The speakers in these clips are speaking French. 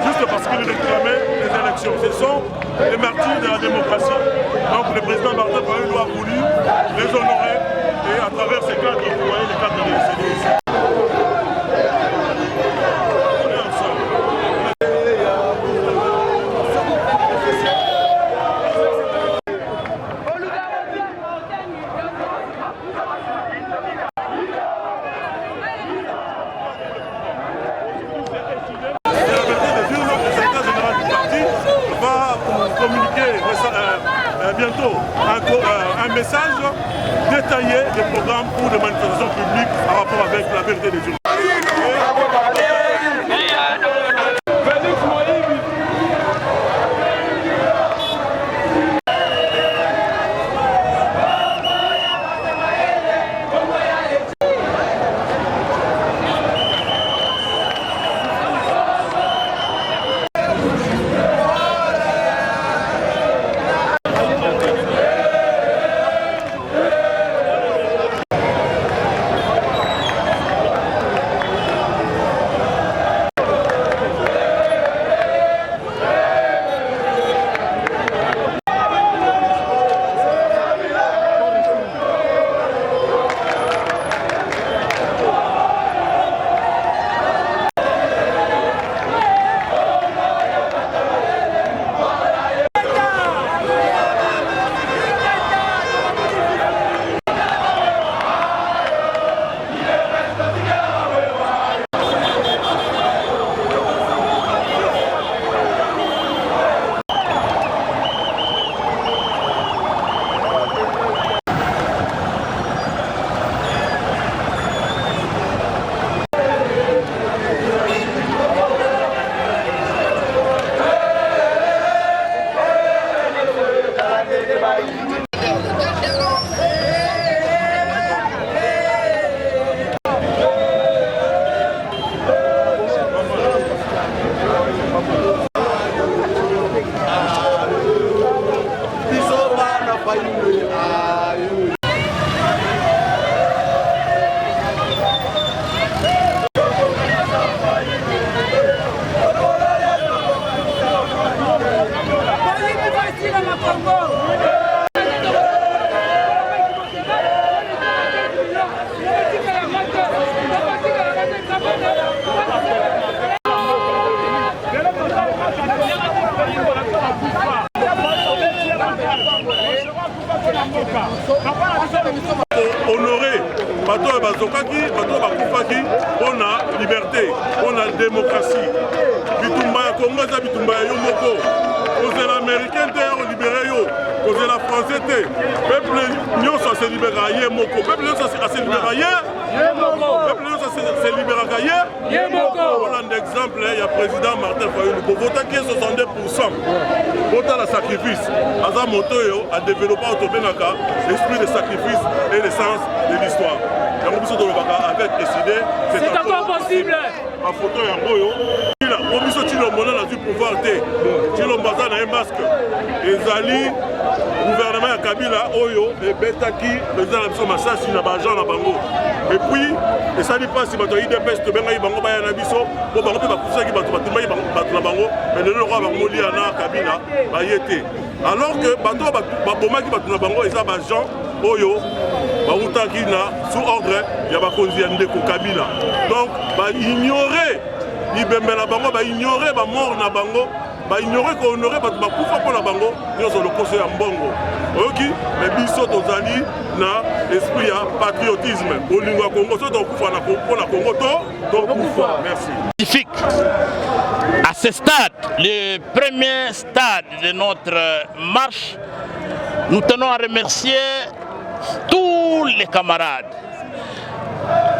Juste parce qu'il réclamait les élections. Ce sont les martyrs de la démocratie. Donc le président Martin Fayulu a voulu les honorer et à travers ces cadres, vous voyez les cadres de l'OCDE ici. On est ensemble. Bientôt un message détaillé des programmes pour des manifestations publiques en rapport avec la vérité des urnes. Honorer bato bazokaki, bato bakufaki, on a liberté, on a démocratie. Bitumba ya Congo za bitumba ya yo moko. Kozela américain te ya libéré yo, kozela français te. Peuple nyonso se libéra ye moko. Peuple nyonso se libéra ye moko. Peuple nyonso se libéra ye moko. Voilà un exemple, il y a président Martin Fayulu pour voter qui est 62%. Voter la sacrifice. Aza moto a développé autobenaka l'esprit de sacrifice et le sens de l'histoire. Avec décidé, c'est encore possible. En photo Yangoyo, il a promis que tu l'as du pouvoir. baza na ye masque ezali gouvernement ya Kabila oyo ebetaki président na biso masasi na baagent na bango et puis esali mpasi bato ya IDPS tobengaki bango baya na biso mpo bango mpe bakusaki bato batumbaki bato na bango mais lelo lokola bango lia na Kabila baye te alors que bato babomaki bato na bango eza baagent oyo bautaki na sous ordre ya bakonzi ya ndeko Kabila donc baignore libembe na bango baignore bamort na bango baignore kohonore bato bakufa mpo na bango nyonso lokoso ya mbongo oyoki me biso tozali na esprit ya patriotisme bolingo ya Congo so tokufa mpo na Congo tokufa. Merci. À ce stade, le premier stade de notre marche, nous tenons à remercier tous les camarades,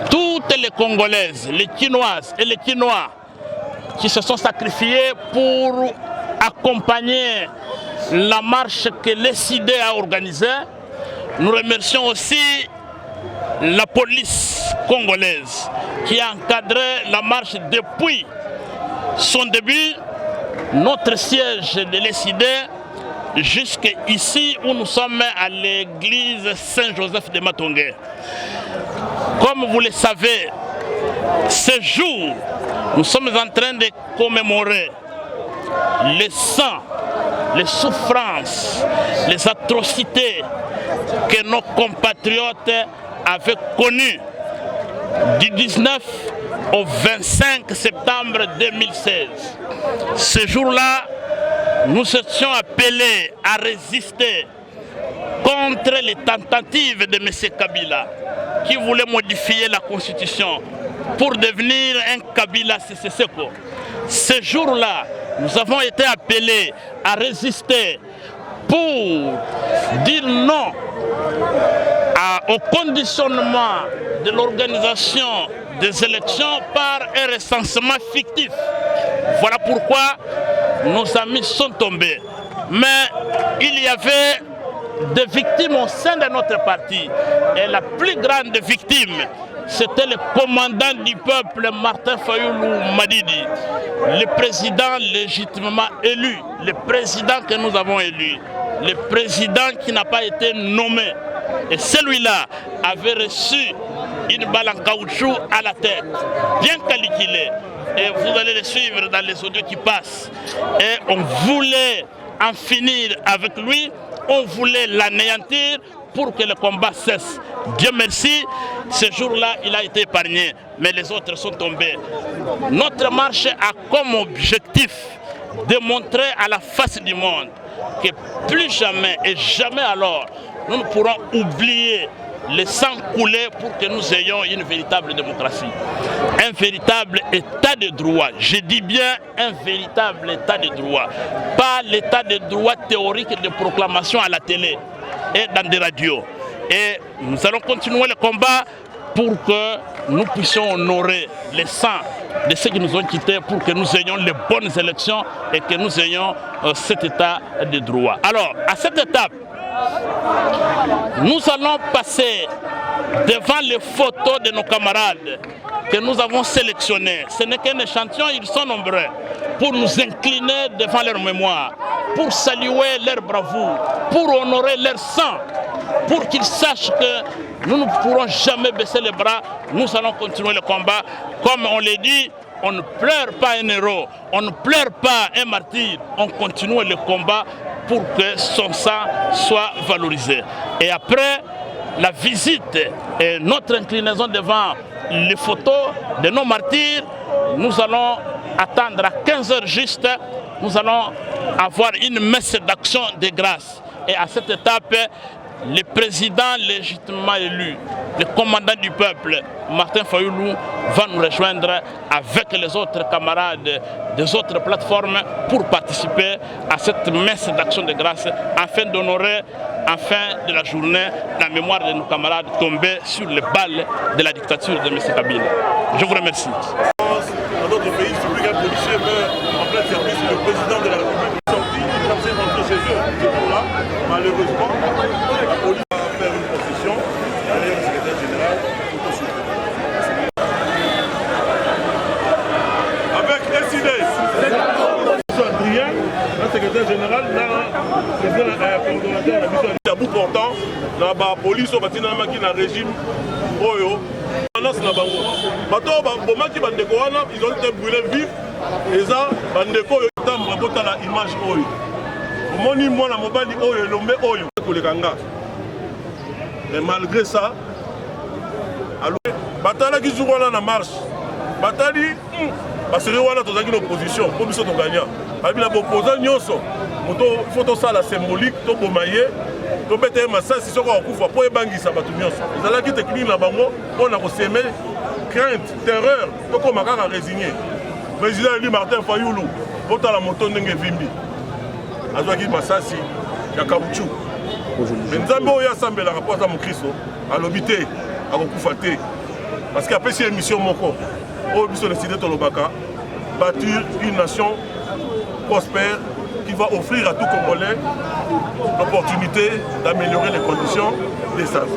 toutes les Congolaises, les Chinoises et les Chinois qui se sont sacrifiés pour accompagner la marche que l'ESID a organisée. Nous remercions aussi la police congolaise qui a encadré la marche depuis son début, notre siège de l'ESID, jusqu'ici où nous sommes à l'église Saint-Joseph de Matongé. Comme vous le savez, ce jour, nous sommes en train de commémorer les sang, les souffrances, les atrocités que nos compatriotes avaient connues du 19 au 25 septembre 2016. Ce jour-là, nous étions appelés à résister contre les tentatives de M. Kabila qui voulait modifier la constitution pour devenir un Kabila Seseko. Ce jour-là, nous avons été appelés à résister pour dire non au conditionnement de l'organisation des élections par un recensement fictif. Voilà pourquoi nos amis sont tombés. Mais il y avait des victimes au sein de notre parti. Et la plus grande victime, c'était le commandant du peuple, Martin Fayoulou Madidi, le président légitimement élu, le président que nous avons élu, le président qui n'a pas été nommé. Et celui-là avait reçu une balle en caoutchouc à la tête, bien calculée. Et vous allez le suivre dans les audios qui passent. Et on voulait en finir avec lui, on voulait l'anéantir pour que le combat cesse. Dieu merci, ce jour-là, il a été épargné, mais les autres sont tombés. Notre marche a comme objectif de montrer à la face du monde que plus jamais et jamais alors, nous ne pourrons oublier le sang coulé pour que nous ayons une véritable démocratie. Un véritable état de droit. Je dis bien un véritable état de droit. Pas l'état de droit théorique de proclamation à la télé et dans des radios. Et nous allons continuer le combat pour que nous puissions honorer les sangs de ceux qui nous ont quittés pour que nous ayons les bonnes élections et que nous ayons cet état de droit. Alors, à cette étape, nous allons passer devant les photos de nos camarades que nous avons sélectionnés. Ce n'est qu'un échantillon, ils sont nombreux, pour nous incliner devant leur mémoire, pour saluer leur bravoure, pour honorer leur sang, pour qu'ils sachent que nous ne pourrons jamais baisser les bras, nous allons continuer le combat. Comme on l'a dit, on ne pleure pas un héros, on ne pleure pas un martyr, on continue le combat pour que son sang soit valorisé. Et après la visite et notre inclinaison devant les photos de nos martyrs, nous allons attendre à 15 h juste, nous allons avoir une messe d'action de grâce. Et à cette étape, le président légitimement élu, le commandant du peuple, Martin Fayoulou, va nous rejoindre avec les autres camarades des autres plateformes pour participer à cette messe d'action de grâce afin d'honorer en fin de la journée la mémoire de nos camarades tombés sur les balles de la dictature de M. Kabila. Je vous remercie. Dans d'autres pays, si plus qu'un policier meurt en plein service, le président de la République est sorti, il a fait rentrer chez eux. Ce jour-là, malheureusement, la police va faire une procession derrière le secrétaire général tout au suite. Avec SID, Adrien, le secrétaire secrétaire général, à bout portant, la police au bâtiment qui na régime Oyo. Ils ont été brûlés vifs et ça, bandeko dans la image Oyo. Moni moi la mobali Oyo nommé Oyo pour les Kanga. Mais malgré ça, bataille qui joue dans la marche, bataille parce que nous avons une opposition, pour nous sommes gagnants. Il y a des opposants, il faut que ça la symbolique, tout pour mailler, tout mettre un massage, si on a pour ébanguer ça, ils ont la technique là-bas, on a sémé crainte, terreur, tout comme on a résigné. Le président lui Martin Fayoulou, pour la moto n'engé vimbi. Azwaki Massasi, ya Kabuchu. Nzambo ya sambe la rapport à mon Christ, à l'obité, à Okufate, parce qu'après c'est une mission moko. Au but de décider de bâtir une nation prospère qui va offrir à tout Congolais l'opportunité d'améliorer les conditions des salles.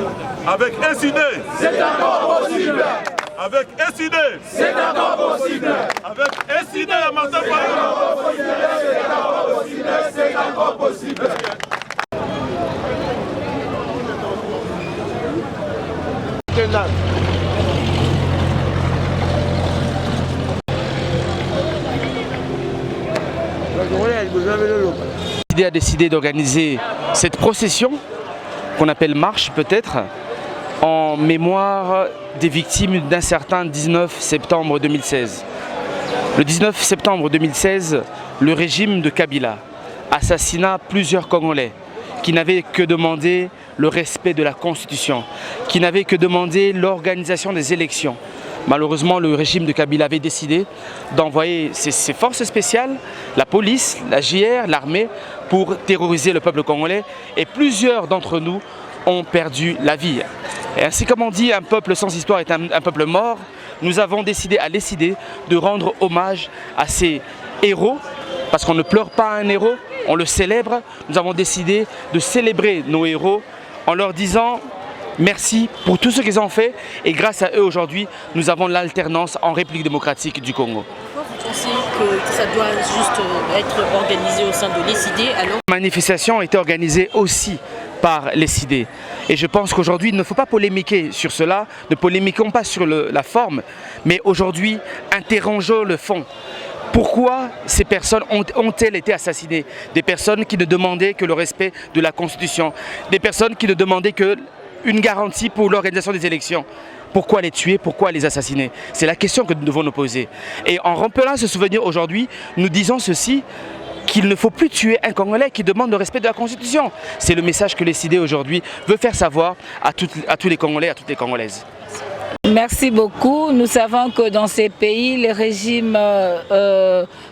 Avec SID, c'est encore possible. Avec SID, c'est encore possible. Avec SID, à Martin Fayoulou, c'est encore possible. L'idée a décidé d'organiser cette procession, qu'on appelle marche peut-être, en mémoire des victimes d'un certain 19 septembre 2016. Le 19 septembre 2016, le régime de Kabila assassina plusieurs Congolais qui n'avaient que demandé le respect de la Constitution, qui n'avaient que demandé l'organisation des élections. Malheureusement, le régime de Kabila avait décidé d'envoyer ses forces spéciales, la police, la JR, l'armée, pour terroriser le peuple congolais. Et plusieurs d'entre nous ont perdu la vie. Et ainsi comme on dit, un peuple sans histoire est un peuple mort. Nous avons décidé à l'ECID de rendre hommage à ces héros, parce qu'on ne pleure pas un héros, on le célèbre. Nous avons décidé de célébrer nos héros en leur disant merci pour tout ce qu'ils ont fait et grâce à eux aujourd'hui, nous avons l'alternance en République démocratique du Congo. Pourquoi vous pensez que ça doit juste être organisé au sein de l'ECID alors? La manifestation a été organisée aussi par l'ECID et je pense qu'aujourd'hui il ne faut pas polémiquer sur cela, ne polémiquons pas sur la forme, mais aujourd'hui interrogeons le fond. Pourquoi ces personnes ont-elles été assassinées? Des personnes qui ne demandaient que le respect de la Constitution, des personnes qui ne demandaient que une garantie pour l'organisation des élections. Pourquoi les tuer? Pourquoi les assassiner? C'est la question que nous devons nous poser. Et en rappelant ce souvenir aujourd'hui, nous disons ceci, qu'il ne faut plus tuer un Congolais qui demande le respect de la Constitution. C'est le message que l'ECID aujourd'hui veut faire savoir à tous les Congolais, à toutes les Congolaises. Merci beaucoup. Nous savons que dans ces pays, le régime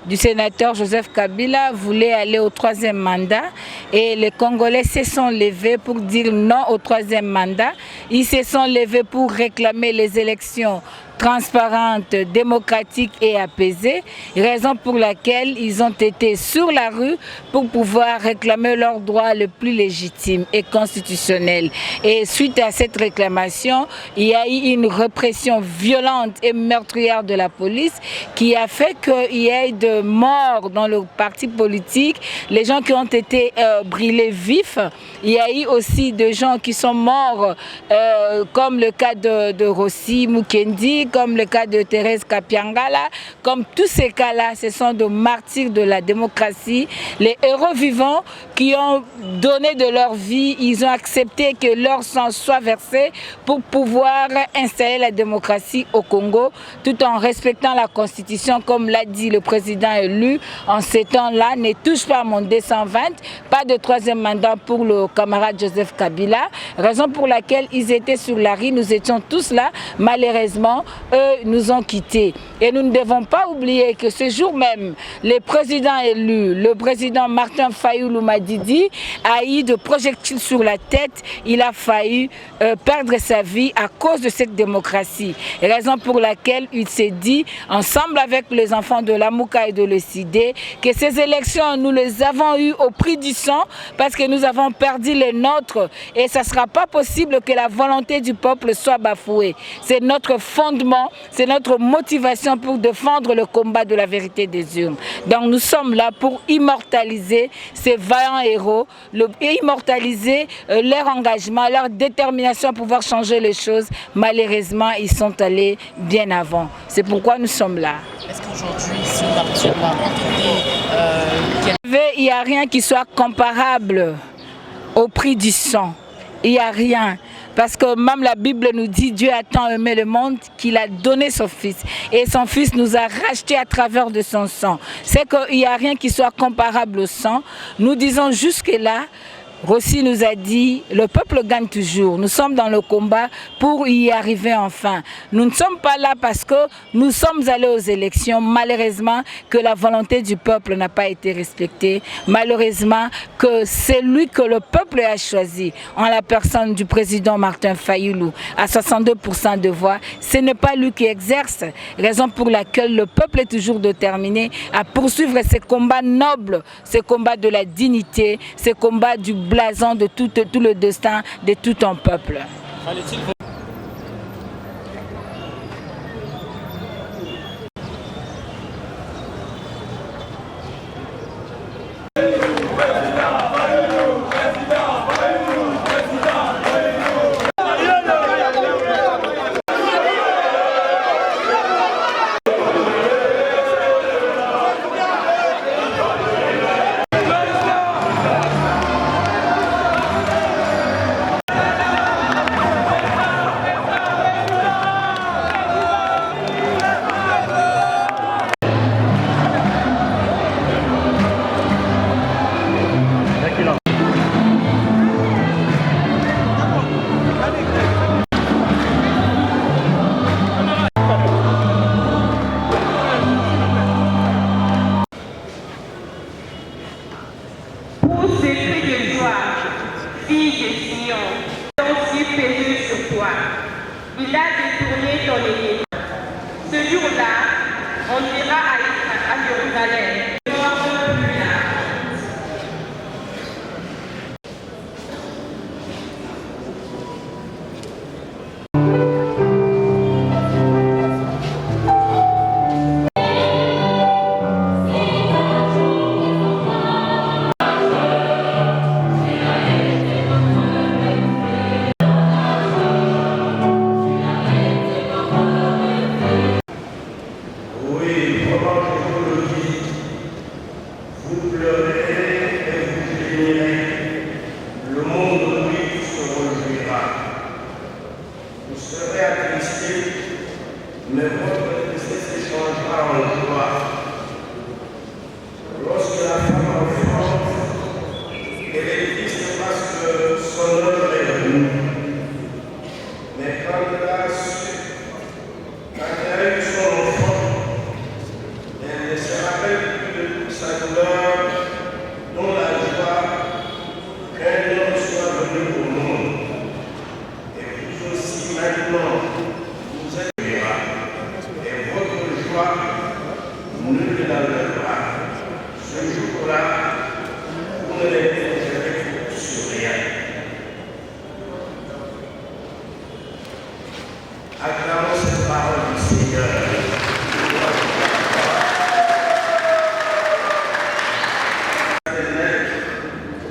du sénateur Joseph Kabila voulait aller au 3e mandat et les Congolais se sont levés pour dire non au 3e mandat. Ils se sont levés pour réclamer les élections transparentes, démocratiques et apaisées, raison pour laquelle ils ont été sur la rue pour pouvoir réclamer leurs droits le plus légitimes et constitutionnels. Et suite à cette réclamation, il y a eu une répression violente et meurtrière de la police qui a fait qu'il y ait de morts dans le parti politique, les gens qui ont été brûlés vifs. Il y a eu aussi des gens qui sont morts, comme le cas de Rossi Mukendi, comme le cas de Thérèse Kapiangala, comme tous ces cas-là, ce sont des martyrs de la démocratie, les héros vivants qui ont donné de leur vie, ils ont accepté que leur sang soit versé pour pouvoir installer la démocratie au Congo, tout en respectant la Constitution, comme l'a dit le président élu, en ces temps-là, ne touche pas à mon 220, pas de 3e mandat pour le camarade Joseph Kabila, raison pour laquelle ils étaient sur la rue, nous étions tous là, malheureusement, eux nous ont quittés. Et nous ne devons pas oublier que ce jour même, le président élu, le président Martin Fayoulou Madidi, a eu de projectiles sur la tête. Il a failli perdre sa vie à cause de cette démocratie. démocratie. Raison pour laquelle il s'est dit, ensemble avec les enfants de l'Amouka et de l'Esidé, que ces élections, nous les avons eues au prix du sang parce que nous avons perdu les nôtres et ça ne sera pas possible que la volonté du peuple soit bafouée. C'est notre fondement, c'est notre motivation pour défendre le combat de la vérité des urnes. Donc nous sommes là pour immortaliser ces vaillants héros, immortaliser leur engagement, leur détermination à pouvoir changer les choses. Malheureusement, ils sont allés bien avant. C'est pourquoi nous sommes là. Est-ce qu'aujourd'hui, si on a reçu par il n'y a rien qui soit comparable au prix du sang. Il n'y a rien. Parce que même la Bible nous dit Dieu a tant aimé le monde qu'il a donné son Fils. Et son Fils nous a rachetés à travers de son sang. C'est qu'il n'y a rien qui soit comparable au sang. Nous disons jusque-là, Rossi nous a dit, le peuple gagne toujours. Nous sommes dans le combat pour y arriver enfin. Nous ne sommes pas là parce que nous sommes allés aux élections. Malheureusement, que la volonté du peuple n'a pas été respectée. Malheureusement, que c'est lui que le peuple a choisi, en la personne du président Martin Fayulu, à 62% de voix. Ce n'est pas lui qui exerce. Raison pour laquelle le peuple est toujours déterminé à poursuivre ces combats nobles, ces combats de la dignité, ces combats du blason de tout le destin de tout un peuple. Il a détourné ton ennemi. Ce jour-là, on ira à Jérusalem. Mais votre tristesse s'échangera en joie. Lorsque la femme enfante, elle est triste parce que son heure est venue. Mais quand elle a eu son enfant, elle ne se rappelle plus de toute sa douleur, dont la joie qu'un homme soit venu au monde. Et vous aussi maintenant, vous êtes nul n'enlèvera. Ce jour-là, vous ne l'interrogerez sur rien. Acclamons cette parole du Seigneur.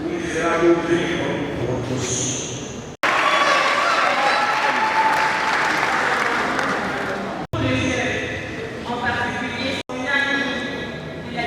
Il sera ouvert pour tous. En particulier, son ami, il a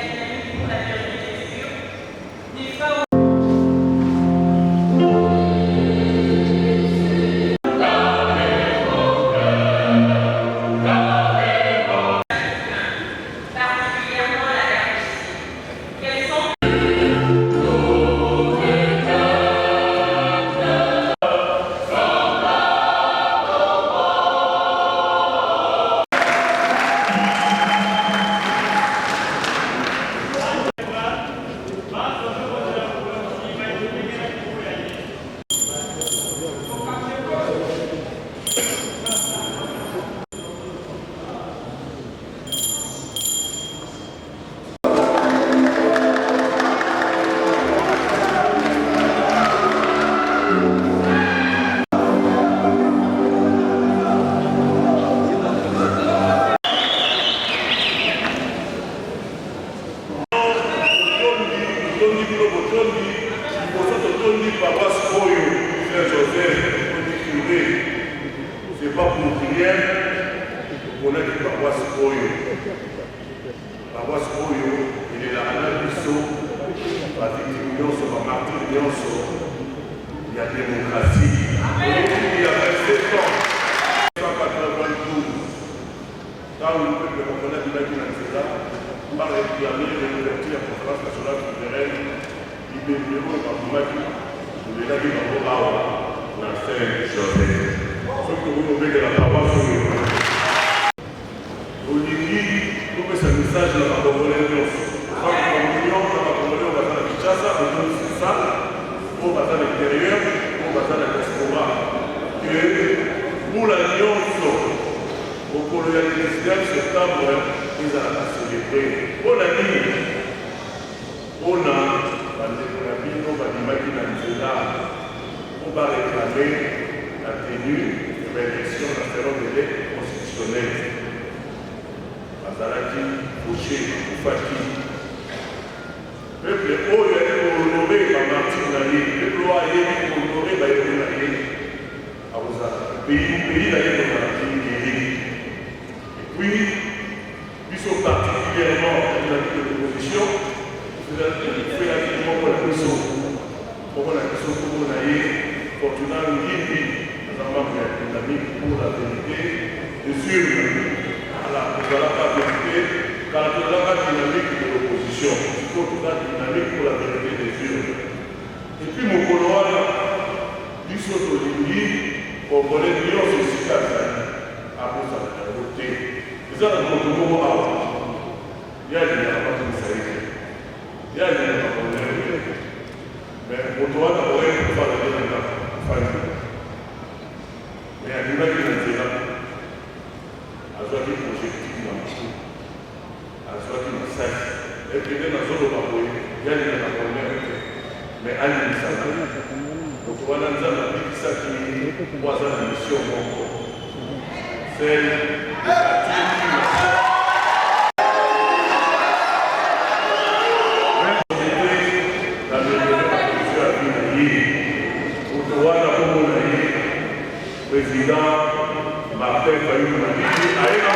paroisse oyo elelaka na biso bavictime nyonso bamartire nyonso ya démocratie ya 27 ans 192 ntango le peuple congolais abimaki na nzela par réclamer l'ouverture ya conférence nationale souveraine libebelo babomaki tolelaki bango awa na Saint-Joseph soki tokoki kobengela paroisse oyo olingi kopesa message na bakongolais nyonso bakommunion na bakongolais oyo baza na Kinshasa okomisisa oyo baza na intérieur oyo baza na diaspora ke mbula nyonso mokolo ya 19 septembre ezalaka célébré mpona nini mpona bandeko na bino bandimaki na nzela mpo bareklame la tenue de l'élection nationale constitutionnelle bazalaki fauché bakufaki peuple oyo ali kohonore bamartire na ye peuple oyo ayebi kohonore bayebe na ye akozala pays na ye kozala pays guéri et puis biso particulièrement vis-à-vis de l'opposition felaki moko na biso kombo na ye Fortuna Ngimbi aza membre ya dynamique pour la vérité et sur tozalaka vérité kala tozalaka dynamique de l'opposition siko toza dynamique pour la vérité des urnes et puis mokolo wana biso tolingi congolais nyonso esika azali abosana yango te eza na moto moko awa ye alingaka bakomisa ye te ye alingaka congolais te mais moto wana oye kofala ye na ndako afandi mais alingaki na nzela azwaki projectif na motu azwaki masasi ekende nazoloba boye yalingaka congolais te mais alingisaka moto wana nzambe abikisaki po aza na mission moko celle président Martin Fayou Madiki aïna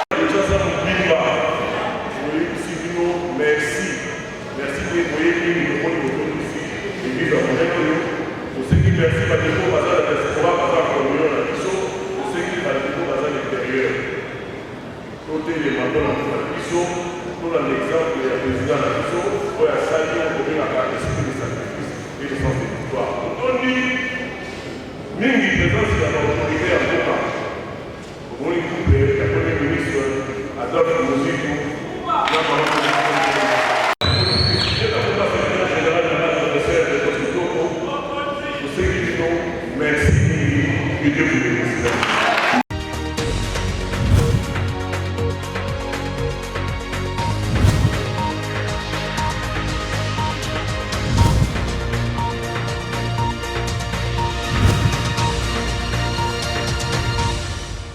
Kinshasa Mobimba merci de voyer que nous avons ici et puis dans mon école pour ce qui merci par le coup bazar de diaspora bazar communion la biso pour ce qui par le coup bazar l'intérieur côté les mandats dans la biso pour l'exemple de la président la biso pour la salle pour la caractéristique de sacrifice et de sens de victoire mingi présence ya baautorité ya mboka omoni couple ya premier ministre Adolphe Muziku na